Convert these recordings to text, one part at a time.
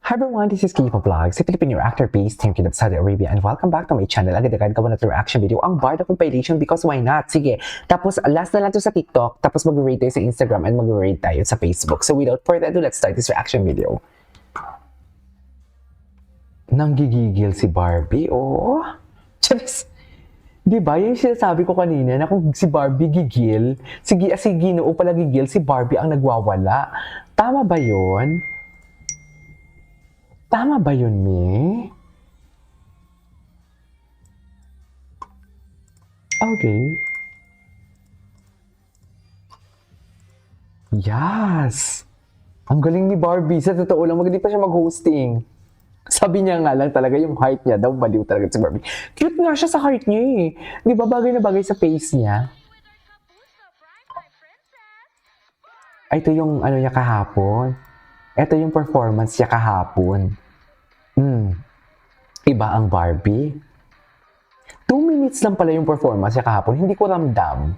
Hi everyone, this is Kipa Vlogs, a Filipino actor based in Kingdom, Saudi Arabia, and welcome back to my channel. Agad-agad gawa na ito reaction video, ang Barda compilation because why not? Sige, tapos last na lang to sa TikTok, tapos mag-rate tayo sa Instagram and mag-rate tayo sa Facebook. So without further ado, let's start this reaction video. Nanggigigil si Barbie, oo. Charis. Diba, yung sinasabi ko kanina na kung si Barbie gigil, si Ginoo pala gigil, si Barbie ang nagwawala. Tama ba yun? Tama ba yun, Me? Okay. Yes! Ang galing ni Barbie. Sa totoo lang, magaling pa siya mag-hosting. Sabi niya nga lang talaga yung height niya daw, baliw talaga si Barbie. Cute nga siya sa height niya eh. Di ba bagay na bagay sa face niya? Ay, ito yung ano niya kahapon. Ito yung performance niya kahapon. Iba ang Barbie. 2 minutes lang pala yung performance niya kahapon. Hindi ko ramdam.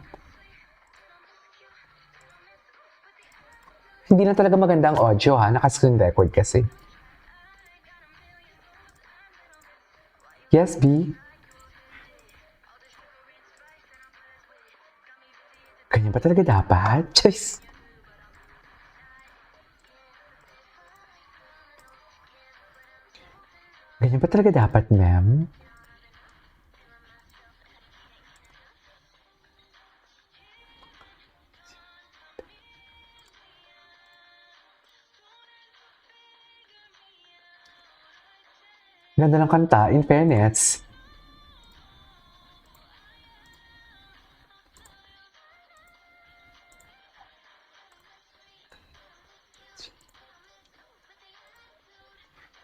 Hindi na talaga maganda ang audio ha. Naka-screen record kasi. Yes, B? Ganyan ba talaga dapat? Choice. Ganyan ba talaga dapat, ma'am? Ganda ng kanta, in fairness.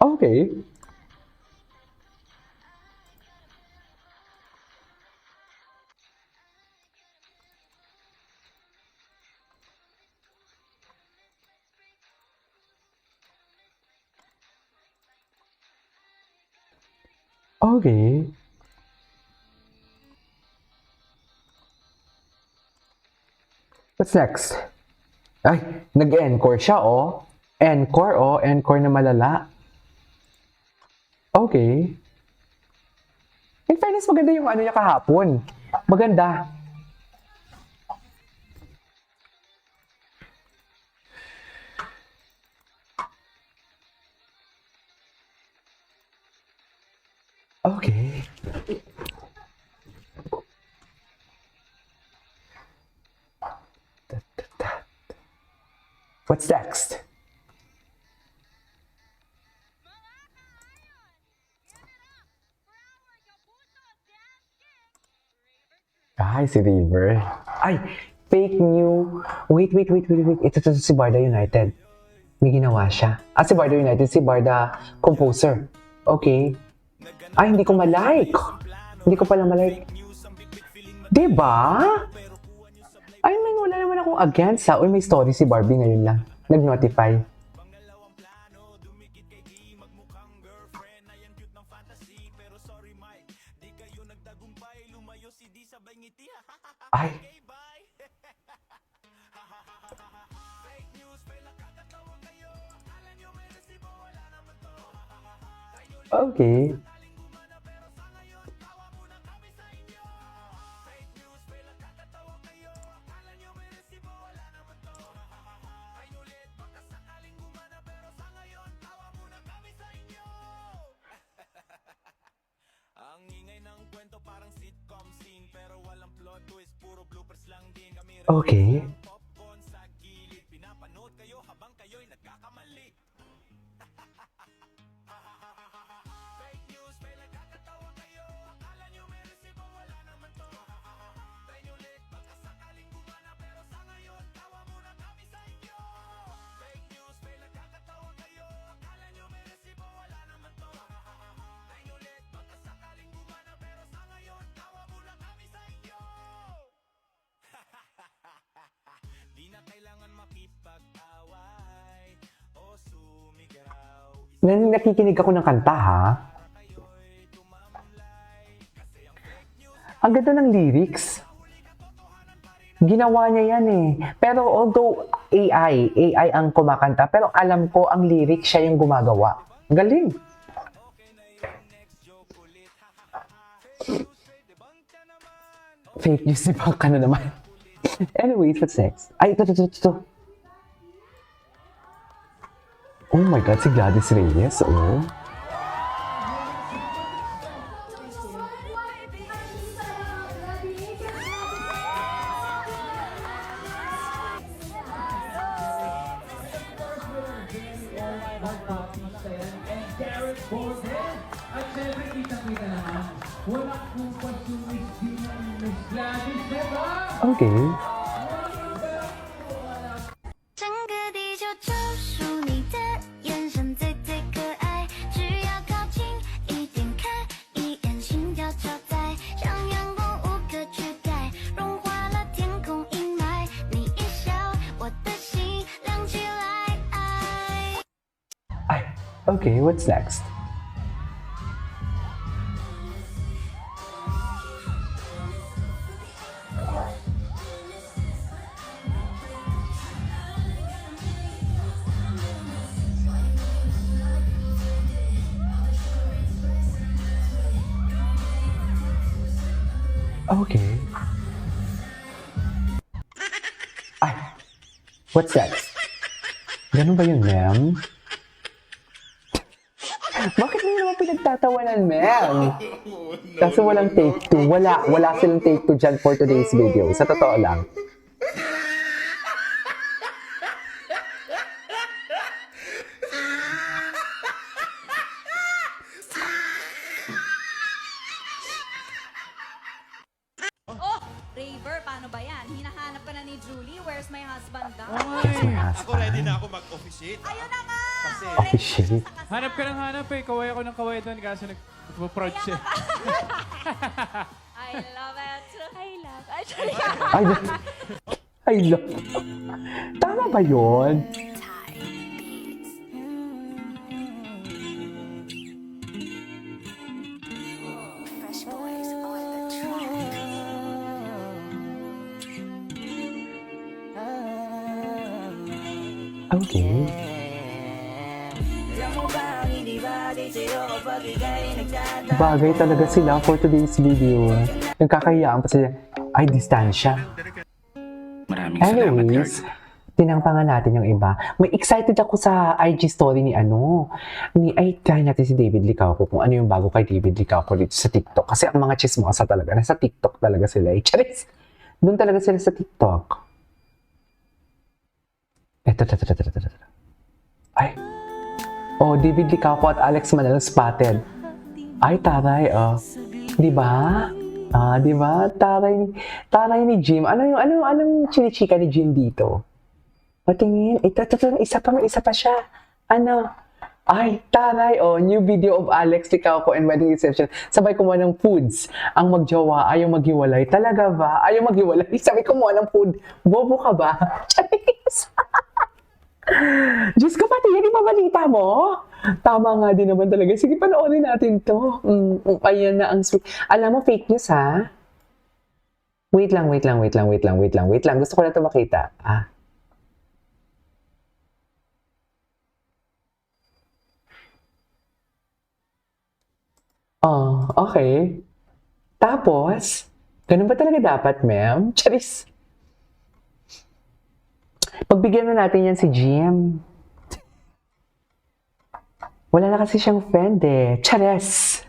Okay. Okay. What's next? Ay, nag-encore siya, oh. Encore, oh. Encore na malala. Okay. In fairness, maganda yung ano niya kahapon. Maganda. Okay. What's next? Ay, si River. Ay, fake new. Wait. Ito si Barda United. May ginawa siya. Si Barda United, si Barda Composer. Okay. Ay, hindi ko malike. Hindi ko pala malike. Diba? Ay, wala naman akong against ha. Uy, may story si Barbie ngayon lang. Nag-notify. Ay. Okay. Ang ingay ng kwento parang sitcom scene pero walang plot twist, puro bloopers lang din. Kami Okay. popcorn sa gilid, pinapanood kayo habang kayo'y nagkakamali. Fake news, may nagkakatawa kayo. Akala nyo may resibo, wala naman to. Try nyo ulit, baka sakaling gumana, pero sa ngayon, tawa muna kami sa inyo. Fake news, may nagkakatawa kayo. Akala nyo may resibo, wala naman to. Try nyo ulit, baka sakaling gumana, pero sa ngayon, tawa muna kami sa inyo. Di na kailangan makipag-away o sumigaw. Nakikinig ako ng kanta ha. Ang ganda ng lyrics. Ginawa niya yan eh. Pero although AI ang kumakanta, pero alam ko ang lyrics siya yung gumagawa. Ang galing. Fake news, di ba ka na naman? Anyways, what's next? Ay, ito. Oh my God, si Gladys Reyes, oh. At syempre, kita-kita naman. Walang kumpas yung Miss Gina and Miss Gladys, diba? Okay. 整个地球就属你的眼神最最可爱，只要靠近一点看一眼，心跳超载，像阳光无可取代，融化了天空阴霾。你一笑，我的心亮起来。 Ay, okay, what's next? Okay. Ay, what's next? Ganun ba yun, ma'am? Bakit mo naman pinagtatawanan, ma'am? Kasi walang take two. Wala silang take two dyan for today's video. Sa totoo lang. Oh, Raver, paano ba yan? Hinahanap ka na ni Julie. Where's my husband daw? That's my Ako ready husband. na ako mag-officiate. Ayun na nga! Kasi Officially. Hanap ka ng hanap eh. Kaway ako ng kaway doon kasi nag-approach siya. I love it. I love it. Ay, ay, love. Tama ba yun? Fresh boys on the track. Okay. Bagay talaga sila for today's video. Nagkakahiyaan pa sila. Ay, distansya. Anyways, tinangpangan natin yung iba. May excited ako sa IG story ni ay, try natin si David Licauco kung ano yung bago kay David Licauco dito sa TikTok. Kasi ang mga chismosa talaga, nasa TikTok talaga sila. Charis! Doon talaga sila sa TikTok. Ito. Ay. Oh, David Licauco at Alex Manalo spotted. Ay, taray, oh. Di ba? Di ba? Taray ni Jim. Anong chinichika ni Jim dito? Patingin. Ito, isa pa siya. Ano? Ay, taray, oh. New video of Alex Licauco and wedding reception. Sabay kumuha ng foods. Ang magjowa, ayaw maghiwalay. Talaga ba? Ayaw maghiwalay. Sabay kumuha ng food. Bobo ka ba? Charis! Diyos ko, pati yan yung mabalita mo. Tama nga din naman talaga. Sige, panoorin natin to. Ayan na ang sweet. Alam mo, fake news, ha? Wait lang. Gusto ko na ito makita. Oh, okay. Tapos, ganun ba talaga dapat, ma'am? Charis! Pagbigyan na natin yan si Jim. Wala na kasi siyang friend eh. Chares!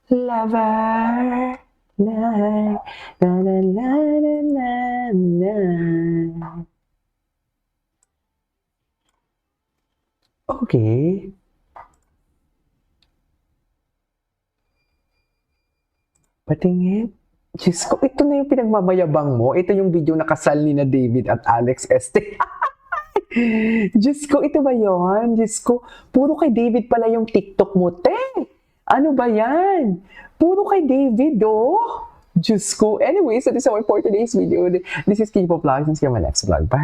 Lover! Lover! Na. Okay. Patingin. Diyos ko, ito na yung pinagmamayabang mo. Ito yung video na kasal ni na David at Alex Este. Diyos ko, ito ba yun? Diyos ko, puro kay David pala yung TikTok mo, te. Ano ba yan? Puro kay David, oh. Diyos ko. Anyway, so this is all for today's video. This is Kipo Vlogs. See you on my next vlog. Bye.